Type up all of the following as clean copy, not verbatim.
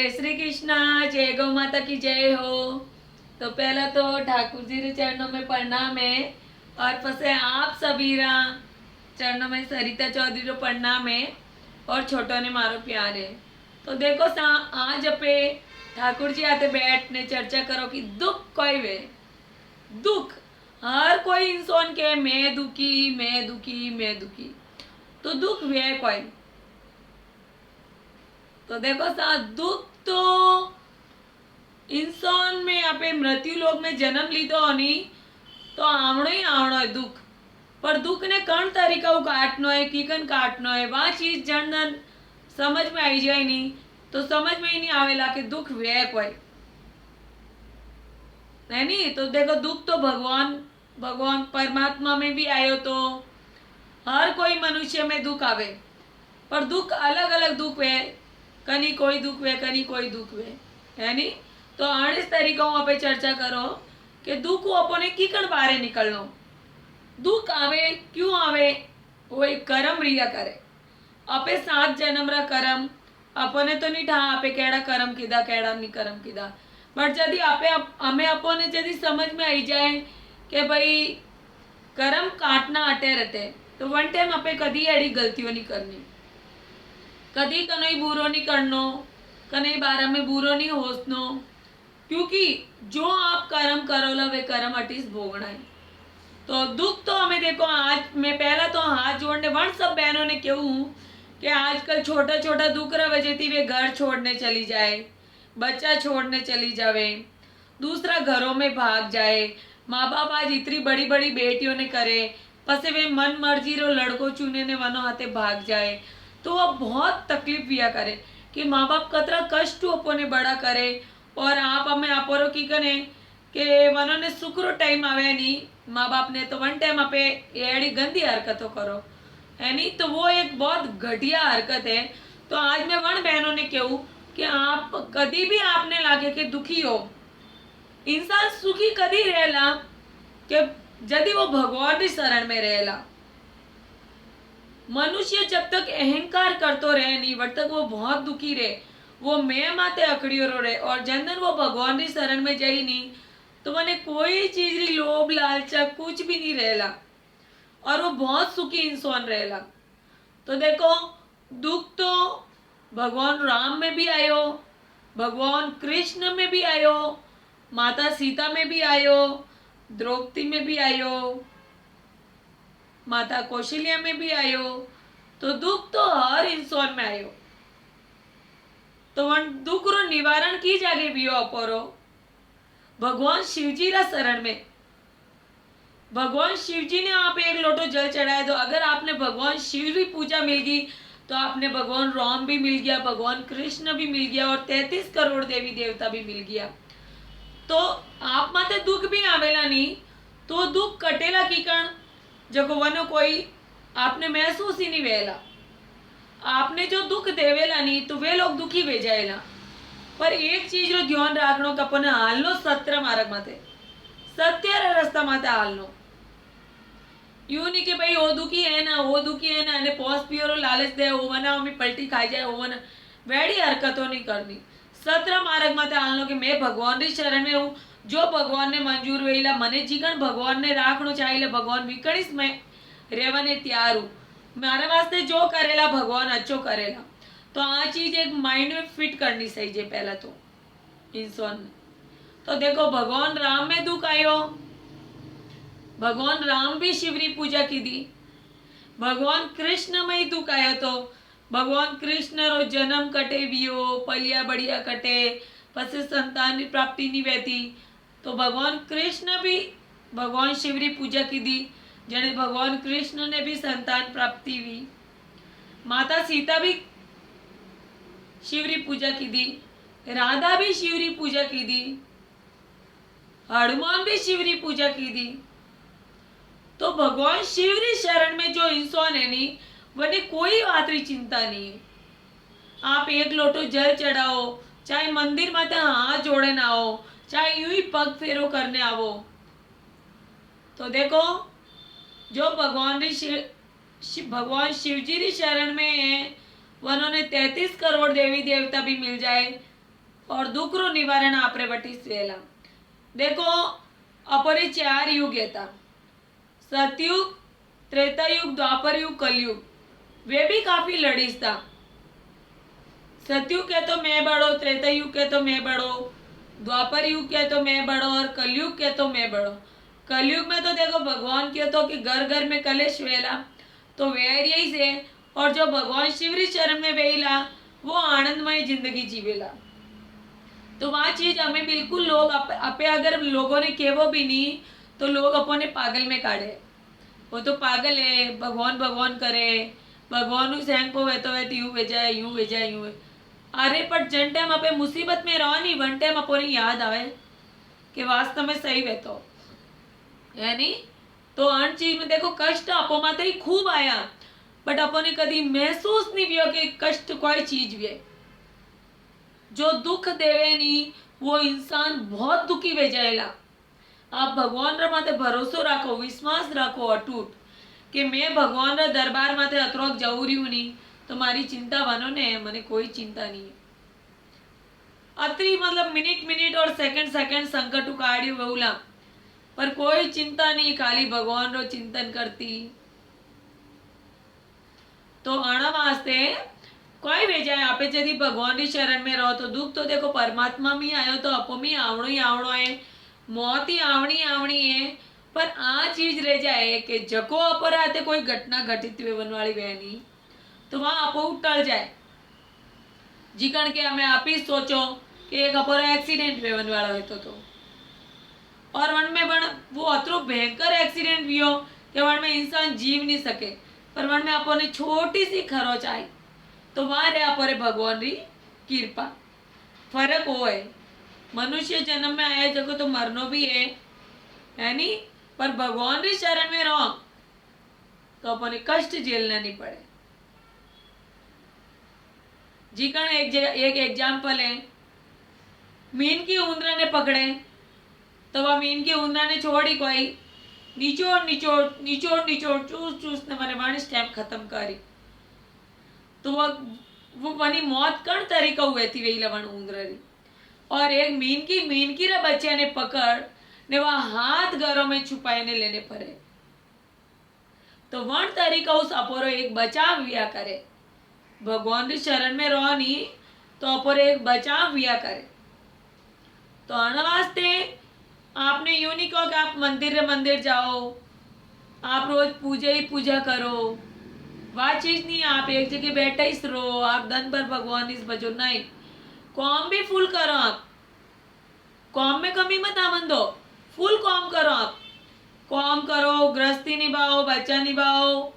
जय श्री कृष्णा। जय गौ माता की जय हो। तो पहला तो ठाकुर जी रे चरणों में प्रणाम है और पसे आप सभी रा चरणों में सरिता चौधरी रो प्रणाम है और छोटो ने मारो प्यार है। तो देखो सा आज अपे ठाकुर जी आते बैठने चर्चा करो कि दुख कोई वे दुख हर कोई इंसान के मैं दुखी मैं दुखी मैं दुखी। तो दुख वे कोई तो देखो सा दुख तो इंसान में आपे मृत्यु लोक में जन्म लीधो होनी तो आवणो ही आवणो है दुख। पर दुख ने कण तरीका काटनो है कीकन काटनो है वह चीज जन समझ में आई जाए नहीं तो समझ में ही नहीं आवेला कि दुख वे कोई है नहीं। तो देखो दुख तो भगवान भगवान परमात्मा में भी आयो तो हर कोई मनुष्य में दुख आवे पर दुख अलग अलग दुख है। कनी कोई दुख वे कनी कोई दुख वे है नहीं। तो आने तरीका आप चर्चा करो कि दुख अपने कीकण बारे निकलनो। दुख आवे क्यों आवे वो एक कर्म रिया करे अपे 7 जन्म रा कर्म अपने तो नहीं ठा आपे केड़ा कर्म कीधा केड़ा नहीं कर्म कीधा। बट यदि आपे हमें अपने यदि समझ में आई जाए कि भाई कर्म काटना अटे रहते तो वन टाइम आपे कदी एड़ी गलतियों नहीं करनी कदी कनई बुरो नहीं करनो कनई बारे में बुरो नहीं होसनो क्योंकि जो आप कर्म करोला वे कर्म अटिस भोगना है। तो दुख तो हमें देखो आज मैं पहला तो हाथ जोड़ने वन सब बहनों ने कहूँ कि आजकल छोटा छोटा दुख रहा वजह थी वे घर छोड़ने चली जाए बच्चा छोड़ने चली जावे दूसरा घरों में भाग जाए। माँ बाप आज इतनी बड़ी बड़ी बेटियों ने करे पसे वे मन मर्जी रो लड़को चुने ने वनो हाथे भाग जाए तो अब बहुत तकलीफ दिया करे कि माँ बाप कतरा कष्ट अपने बड़ा करे और आप हमें आपोरो की कने कि वनो ने सुकरो टाइम आवे नहीं माँ बाप ने तो वन टाइम आपे एड़ी गंदी हरकतों करो है नहीं। तो वो एक बहुत घटिया हरकत है। तो आज मैं वन बहनों ने कहूँ कि आप कभी भी आपने लागे कि दुखी हो इंसान सुखी कदी रहेला कि यदि वो भगवान की शरण में रहेला। मनुष्य जब तक अहंकार करतो रहे नहीं वट तक वो बहुत दुखी रहे वो मैं माते अकड़ियो रहे और जनन वो भगवान की शरण में जाई नहीं तो मैंने कोई चीज री लोभ लालचा कुछ भी नहीं रहेला और वो बहुत सुखी इंसान रहेला। तो देखो दुख तो भगवान राम में भी आयो भगवान कृष्ण में भी आयो माता सीता में भी आयो द्रौपदी में भी आयो माता कौशल्या में भी आयो। तो दुख तो हर इंसान में आयो तो वन दुख रो निवारण की जागे भी अपोरो भगवान शिवजी रा शरण में। भगवान शिवजी ने आप एक लोटो जल चढ़ाया तो अगर आपने भगवान शिव की पूजा मिल गई तो आपने भगवान राम भी मिल गया भगवान कृष्ण भी मिल गया और 33 करोड़ देवी देवता भी मिल गया। तो आप माते दुख भी आवेला नहीं तो दुख कटेला की कण जको वनो कोई आपने महसूस ही नहीं वेला आपने जो दुख देवेला नहीं तो वे लोग दुखी वे जाएला। पर एक चीज रो ध्यान राखनो कपने हालनो सत्य मार्ग माते सत्य रस्ता माते हालनो यूं नहीं कि भाई वो दुखी है ना ने पोस पियो लालच दे वो वना अमी पलटी खाई जाए वो वना वेड़ी हरकतों नहीं करनी। सत्र मार्ग माते हालनो कि मैं भगवान की शरण में हूँ जो भगवान ने मंजूर वेला मने जीवन भगवान ने राखनो चाहिए भगवान विकणीस में रेवने तैयार हूँ मारे वास्ते जो करेला भगवान अच्छो करेला। तो आ चीज एक माइंड में फिट करनी सही है पहला तो इंसान ने। तो देखो भगवान राम में दुख आयो भगवान राम भी शिवरी पूजा की दी भगवान कृष्ण में ही दुख आयो तो भगवान कृष्ण रो जन्म कटे वियो पलिया बढ़िया कटे पसे संतान की प्राप्ति नहीं वहती तो भगवान कृष्ण भी भगवान शिवरी पूजा की दी जने भगवान कृष्ण ने भी संतान प्राप्ति हुई। माता सीता भी शिवरी पूजा की दी राधा भी शिवरी पूजा की दी हनुमान भी शिवरी पूजा की दी। तो भगवान शिवरी शरण में जो इंसान है नहीं वने कोई आतरी चिंता नहीं है। आप एक लोटो जल चढ़ाओ चाहे मंदिर माते हाथ जोड़े ना आओ चाहे यूं ही पग फेरो करने आवो। तो देखो जो भगवान शिवजी की शरण में है उन्होंने 33 करोड़ देवी देवता भी मिल जाए और दुख रो निवारण आपरे वटी वेला। देखो अपने 4 युग था, सतयुग, त्रेता युग, द्वापर युग, कलयुग। वे भी काफी लड़ीस था। सतयुग के तो मैं बड़ो, त्रेता युग के तो मैं बड़ो, द्वापर युग के तो मैं बड़ो और कलयुग के तो मैं बड़ो। कलयुग में तो देखो भगवान के तो कि घर घर में कलेश वेला, तो वैर यही से। और जो भगवान शिवरी चरण में वेला वो आनंदमय जिंदगी जीवेला। तो वह चीज हमें बिल्कुल लोग अपे अगर लोगों ने केवो भी नहीं तो लोग अपने पागल में काढ़े, वो तो पागल है, भगवान भगवान करे, भगवान सैंग को वे तो वे यूं भेजा यूं भेजा यूं। अरे पर जन टाइम अपे मुसीबत में रहो नहीं, वन टाइम अपने याद आवे कि वास्तव में सही वे तो यानी। तो अन चीज में देखो कष्ट अपो माते ही खूब आया, बट अपने कभी महसूस नहीं किया कि कष्ट कोई चीज भी है। जो दुख देवे नहीं वो इंसान बहुत दुखी वे जाएगा। आप भगवान रा माते भरोसो रखो, विश्वास रखो अटूट कि मैं भगवान रा दरबार माते अतरोक जाऊ रही हूँ नहीं तो मारी चिंता बनो ने, मने कोई चिंता नहीं है। अतरी मतलब मिनट मिनट और सेकंड सेकंड संकट उकाड़ियो बहुला, पर कोई चिंता नहीं, खाली भगवान रो चिंतन करती। तो आना वास्ते कोई भेजा है आपे यदि भगवान की शरण में रहो तो दुख तो देखो परमात्मा में आयो तो अपो में आवणो ही आवणो है, मौत ही आवणी आवणी है। पर आ चीज रह जाए कि जको अपराधे कोई घटना घटित होने वाली वह नहीं तो वहां अपो टल जाए। जीकण के हमें आप ही सोचो कि एक अपरो एक्सीडेंट होने वाला है तो और वन में वन वो अतरो भयंकर एक्सीडेंट भी हो कि वन में इंसान जीव नहीं सके, पर वन में अपने छोटी सी खरोच आई तो वहां रे अपरे भगवान री कृपा। फर्क वो है, मनुष्य जन्म में आया जगह तो मरनो भी है नी, पर भगवान री शरण में रहो तो अपने कष्ट झेलना नहीं पड़े। जी कण एक एग्जाम्पल है, मीन की ऊंदरा ने पकड़े तो वह मीन की ऊंदरा ने छोड़ी कोई निचोड़ निचोड़ निचोड़ निचोड़ चूस चूस ने मैंने वन स्टेप खत्म करी। तो वो वनी मौत कण तरीका हुए थी वही लवन ऊंदरी। और एक मीन की रे बच्चे ने पकड़ ने वह हाथ घरों में छुपाए ने लेने पड़े। तो वन तरीका उस अपोरो एक बचाव विया करे, भगवान की शरण में रहो नहीं तो अपोरो एक बचाव विया करे। तो आने वास्ते आपने यूं नहीं कहो कि आप मंदिर जाओ, आप रोज पूजा ही पूजा करो, वह चीज नहीं। आप एक जगह बैठे ही रहो, आप दिन भर भगवान इस बजो नहीं, काम भी फुल करो। आप काम में कमी मत आमन दो, फुल काम करो। आप काम करो, गृहस्थी निभाओ, बच्चा निभाओ,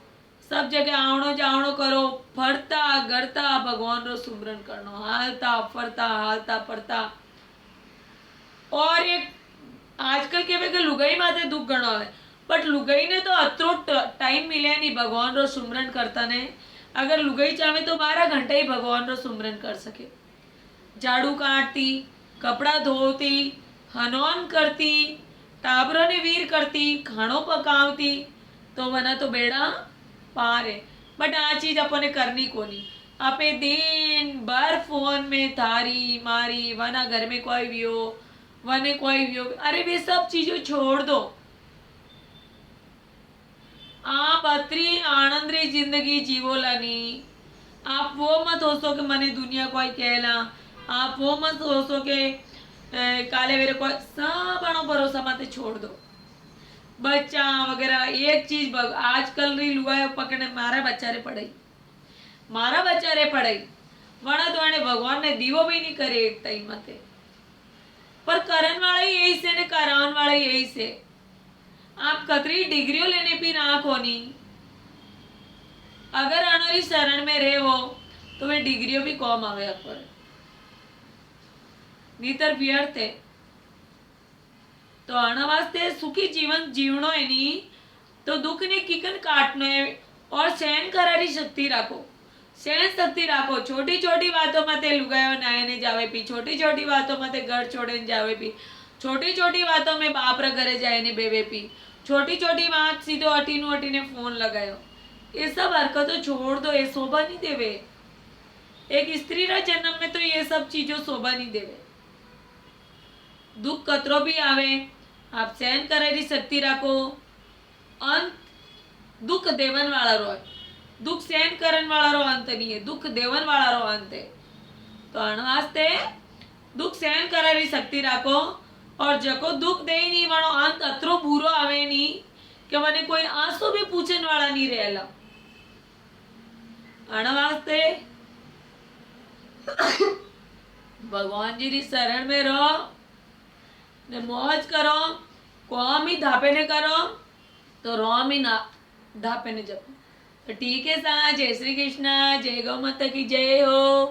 सब जगह आवणो जावणो करो, फरता गड़ता भगवान रो सुमरन करनो, हालता फरता हालता फरता। और एक आजकल के वे लुगाई माथे दुख गणो है, बट लुगाई ने तो अतरो टाइम मिले नहीं भगवान रो सुमरन करता ने। अगर लुगाई चाहे तो 12 घंटे ही भगवान रो सुमरन कर सके। झाड़ू काटती, कपड़ा धोती, हनौन करती, टाबरों ने वीर करती, खानों पकावती, तो वना तो बेड़ा पार है। बट आ चीज अपने करनी कोनी। आपे दिन भर फोन में थारी मारी, वना घर में कोई भी हो, वने कोई भी हो, अरे वे सब चीजों छोड़ दो। आप अतरी आनंद री जिंदगी जीवो लानी। आप वो मत सोचो कि मने दुनिया कोई कहला, आप वो मत सोचो कि काले मेरे को सब भरोसा मत छोड़ दो। बच्चा वगैरह एक चीज आजकल री लुआ पकड़ने मारा बच्चा रे पढ़ाई, मारा बच्चा रे पढ़ाई वना तो आने भगवान ने दीवो भी नहीं करे एक टाइम मते, पर करण वाला ही यही से ने करावन वाला ही यही से। आप कतरी डिग्रियों लेने भी ना कोनी, अगर अनोरी शरण में रहे वो तो वे डिग्रियों भी कम आवे पर नीतर व्यर्थ है। तो आना वास्ते सुखी जीवन जीवनो है नी तो दुख ने किकन काटनो है और सहन करारी शक्ति राखो, सहन शक्ति राखो। छोटी छोटी बातों में ते लुगायो नायने जावे पी, छोटी छोटी बातों में ते घर छोड़े जावे पी, छोटी छोटी बातों में बाप रे घरे जाए ने बेवे पी, छोटी छोटी बात सीधो अटी ने फोन लगायो। ये सब हरकतों छोड़ दो, ये शोभा नहीं देवे। एक स्त्री रा जन्म में तो ये सब चीजों शोभा नहीं देवे। दुख कतरो भी आवे आप सहन करेली शक्ति राखो। अंत दुख देवन वाला रो है, दुख सहन करन वाला रो अंत नहीं है, दुख देवन वाला रो अंत है। तो अण वास्ते दुख सहन करेली शक्ति राखो। और जको दुख दे ही नहीं वाणो अंत अतरो बुरो आवे नहीं कि मने कोई आंसू भी पूछन वाला नहीं रहेला। अण वास्ते भगवान जी री शरण में रहो ने मौज करो। कौम ही धापे ने करो तो रोम ही ना धापे ने जपो। तो ठीक है सा, जय श्री कृष्ण, जय गौ माता की जय हो।